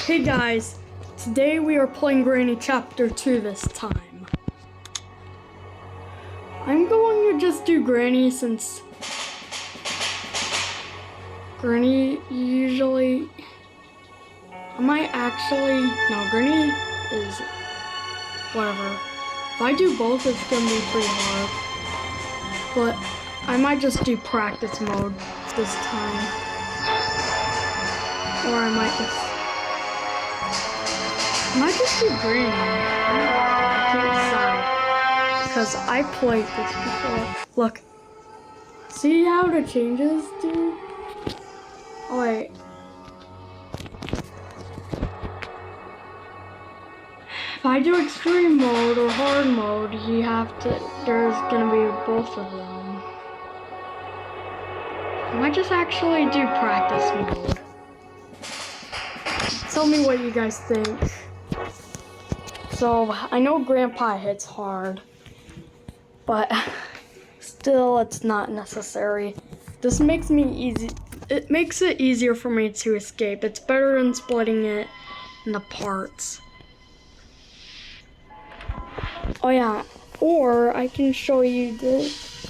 Hey guys, today we are playing Granny Chapter 2 this time. I'm going to just do Granny since Granny usually... Granny is whatever. If I do both, it's going to be pretty hard. But I might just do practice mode this time. Or I might just do Granny. I can't decide. Because I played this before. Look. See how the changes do? Oh wait. If I do extreme mode or hard mode, there's gonna be both of them. I might just actually do practice mode. Tell me what you guys think. So, I know Grandpa hits hard, but still it's not necessary. This makes it makes it easier for me to escape. It's better than splitting it into parts. Oh yeah, or I can show you this.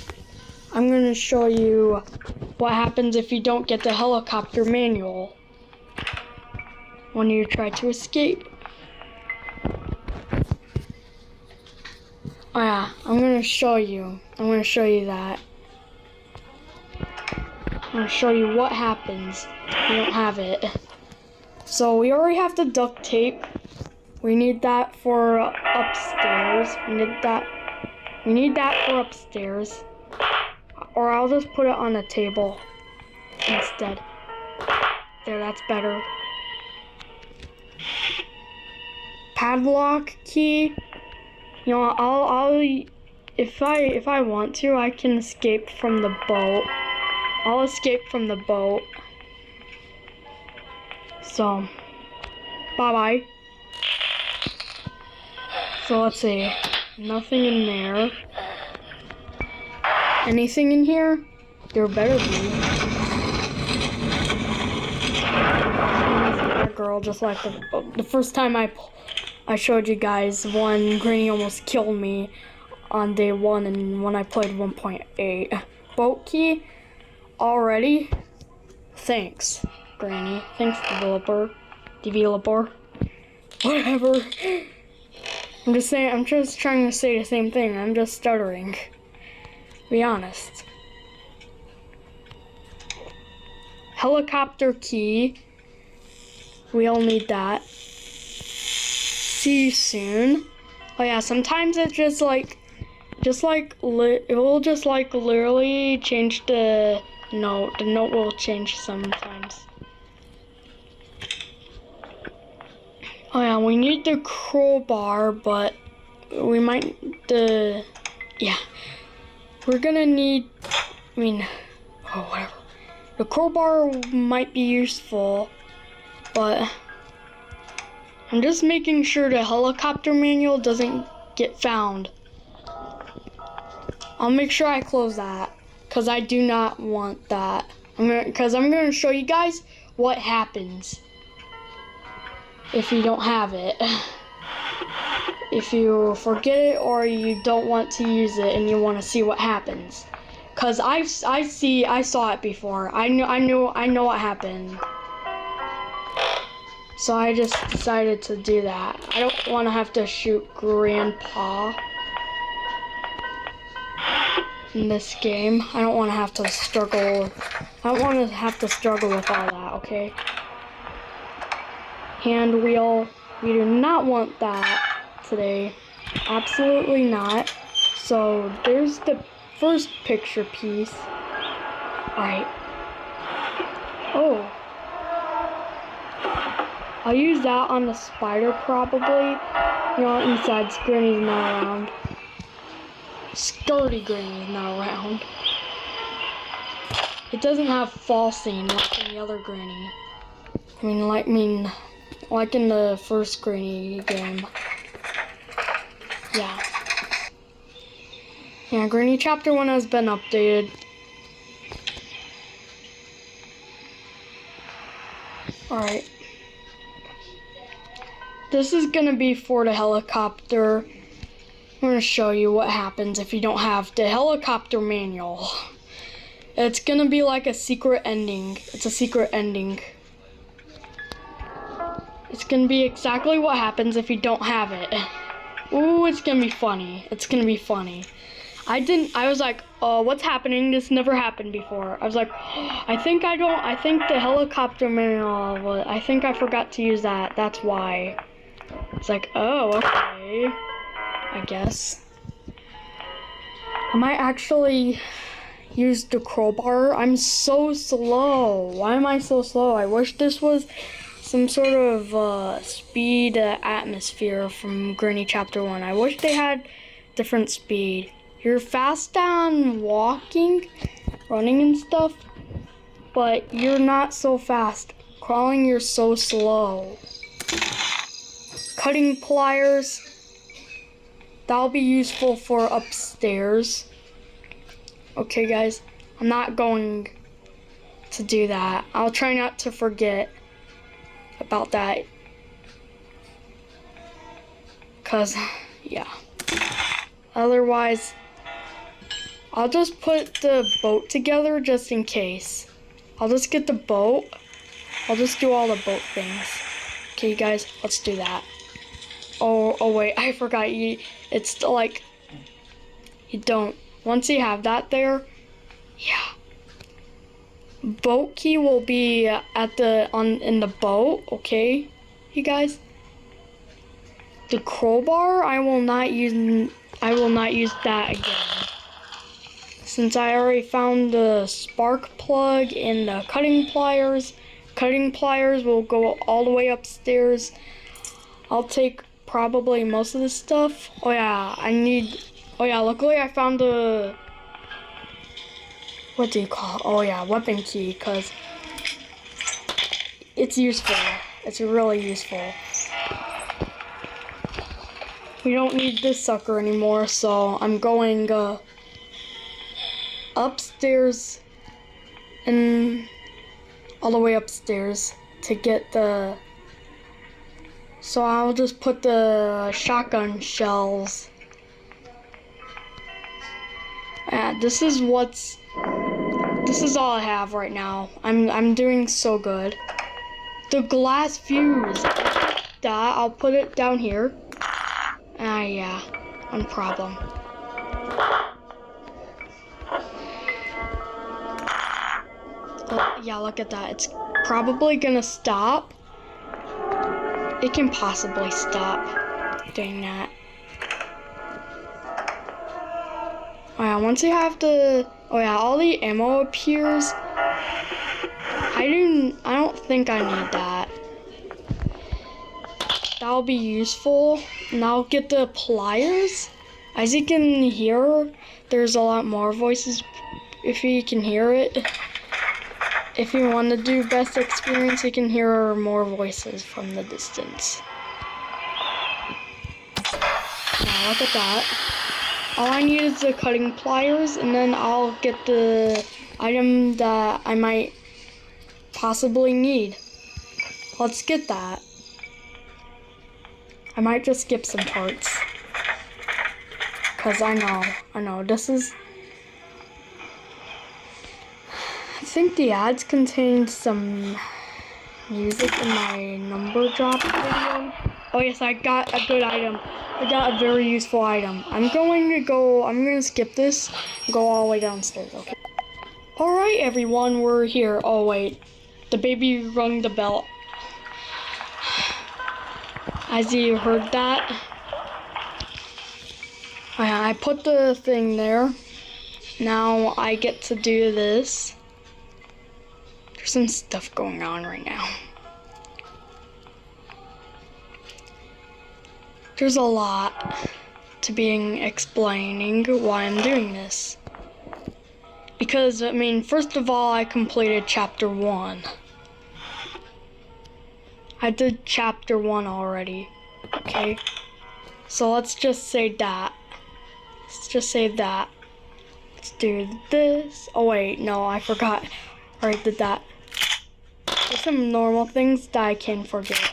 I'm gonna show you what happens if you don't get the helicopter manual when you try to escape. Oh yeah, I'm gonna show you that. I'm gonna show you what happens if you don't have it. So we already have the duct tape. We need that for upstairs. We need that for upstairs. Or I'll just put it on the table instead. There, that's better. Padlock key. You know, I'll if I want to, I can escape from the boat. I'll escape from the boat. So, bye-bye. So let's see. Nothing in there. Anything in here? There better be. That girl, just like the first time I showed you guys when Granny almost killed me on day 1 and when I played 1.8. Boat key already? Thanks, Granny. Thanks, developer. Whatever. I'm just trying to say the same thing. I'm just stuttering. Be honest. Helicopter key. We all need that. See you soon. Oh yeah, sometimes it will just literally change the note. The note will change sometimes. Oh yeah, we need the crowbar, but we might we're gonna need, whatever. The crowbar might be useful, but I'm just making sure the helicopter manual doesn't get found. I'll make sure I close that, because I do not want that. I'm gonna show you guys what happens if you don't have it. If you forget it or you don't want to use it and you want to see what happens. Cause I saw it before. I know what happened. So I just decided to do that. I don't want to have to shoot Grandpa in this game. I don't want to have to struggle. I don't want to have to struggle with all that, okay? Hand wheel. We do not want that today. Absolutely not. So there's the first picture piece. Alright. Oh. I'll use that on the spider probably. You know, besides Granny's not around. Sturdy Granny's not around. It doesn't have falsing like in the other Granny. Like in the first Granny game. Yeah. Yeah, Granny Chapter 1 has been updated. Alright. This is gonna be for the helicopter. I'm gonna show you what happens if you don't have the helicopter manual. It's gonna be like a secret ending. It's a secret ending. It's gonna be exactly what happens if you don't have it. Ooh, it's gonna be funny. It's gonna be funny. I was like, what's happening? This never happened before. I was like, I think the helicopter manual, I think I forgot to use that. That's why. It's like, oh, okay. I guess. I might actually use the crowbar. I'm so slow. Why am I so slow? I wish this was some sort of speed atmosphere from Granny Chapter 1. I wish they had different speed. You're fast on walking, running and stuff, but you're not so fast. Crawling, you're so slow. Cutting pliers, that'll be useful for upstairs. Okay guys, I'm not going to do that. I'll try not to forget about that. Cause, yeah. Otherwise, I'll just put the boat together just in case. I'll just get the boat. I'll just do all the boat things. Okay, guys, let's do that. Oh wait, I forgot it's like, you don't. Once you have that there, yeah. Boat key will be in the boat, okay, you guys? The crowbar, I will not use that again. Since I already found the spark plug and the cutting pliers will go all the way upstairs. I'll take probably most of the stuff. Oh yeah, luckily I found the, what do you call it? Oh yeah, weapon key, because it's useful. It's really useful. We don't need this sucker anymore, so I'm going upstairs and all the way upstairs to get the, so I'll just put the shotgun shells. This is all I have right now. I'm doing so good. The glass fuse, I'll put it down here. Yeah, no problem. Yeah, look at that. It's probably gonna stop. It can possibly stop doing that. Oh yeah, once you have all the ammo appears. I don't think I need that. That'll be useful. And I'll get the pliers. As you can hear, there's a lot more voices if you can hear it. If you want to do best experience, you can hear more voices from the distance. Now look at that. All I need is the cutting pliers, and then I'll get the item that I might possibly need. Let's get that. I might just skip some parts. Cause I know, this is, I think the ads contained some music in my number drop video. Oh yes, I got a good item. I got a very useful item. I'm gonna skip this and go all the way downstairs, okay? Alright everyone, we're here. Oh wait, the baby rung the bell. As you heard that, I put the thing there. Now I get to do this. There's some stuff going on right now. There's a lot to being explaining why I'm doing this. Because, I mean, first of all, I completed Chapter 1. I did Chapter 1 already, okay? So let's just say that. Let's just say that. Let's do this. Oh wait, no, I forgot. I already did that. There's some normal things that I can forget.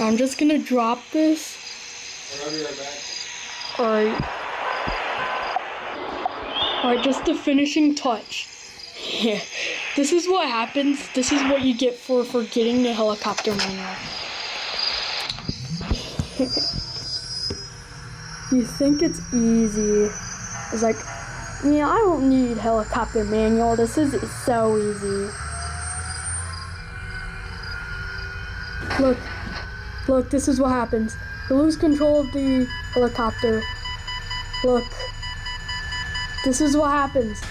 I'm just gonna drop this. I'll be right back. Alright. Alright, just the finishing touch. Yeah. This is what happens. This is what you get for forgetting the helicopter manual. You think it's easy. It's like, yeah, I don't need helicopter manual. This is so easy. Look, this is what happens. You lose control of the helicopter. Look, this is what happens.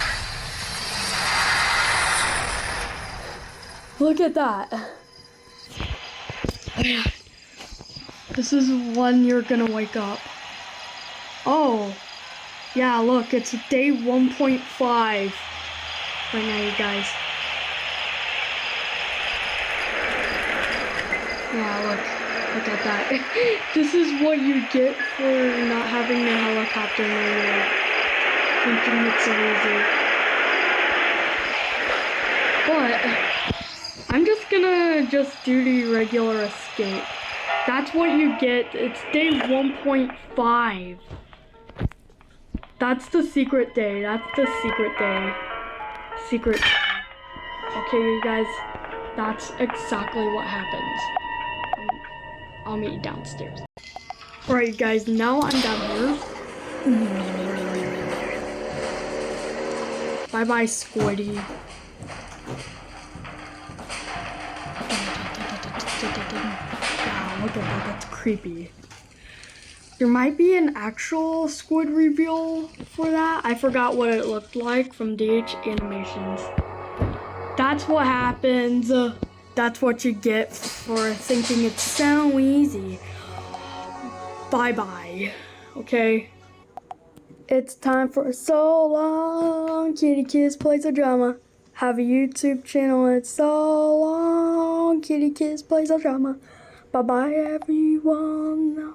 Look at that. Oh, yeah. This is when you're gonna wake up. Oh, yeah, look, it's day 1.5 right now, you guys. Yeah, look at that. This is what you get for not having the helicopter manual. Thinking it's so easy. But I'm just gonna do the regular escape. That's what you get. It's day 1.5. That's the secret day. That's the secret day. Secret. Okay, you guys. That's exactly what happens. I'll meet you downstairs. Alright, guys. Now I'm down here. Bye-bye, Squiddy. Wow, look at that. That's creepy. There might be an actual squid reveal for that. I forgot what it looked like from DH Animations. That's what happens. That's what you get for thinking it's so easy. Bye-bye. Okay? It's time for So Long KKPz Plays a Drama. Have a YouTube channel. It's So Long KKPz Plays a Drama. Bye-bye, everyone.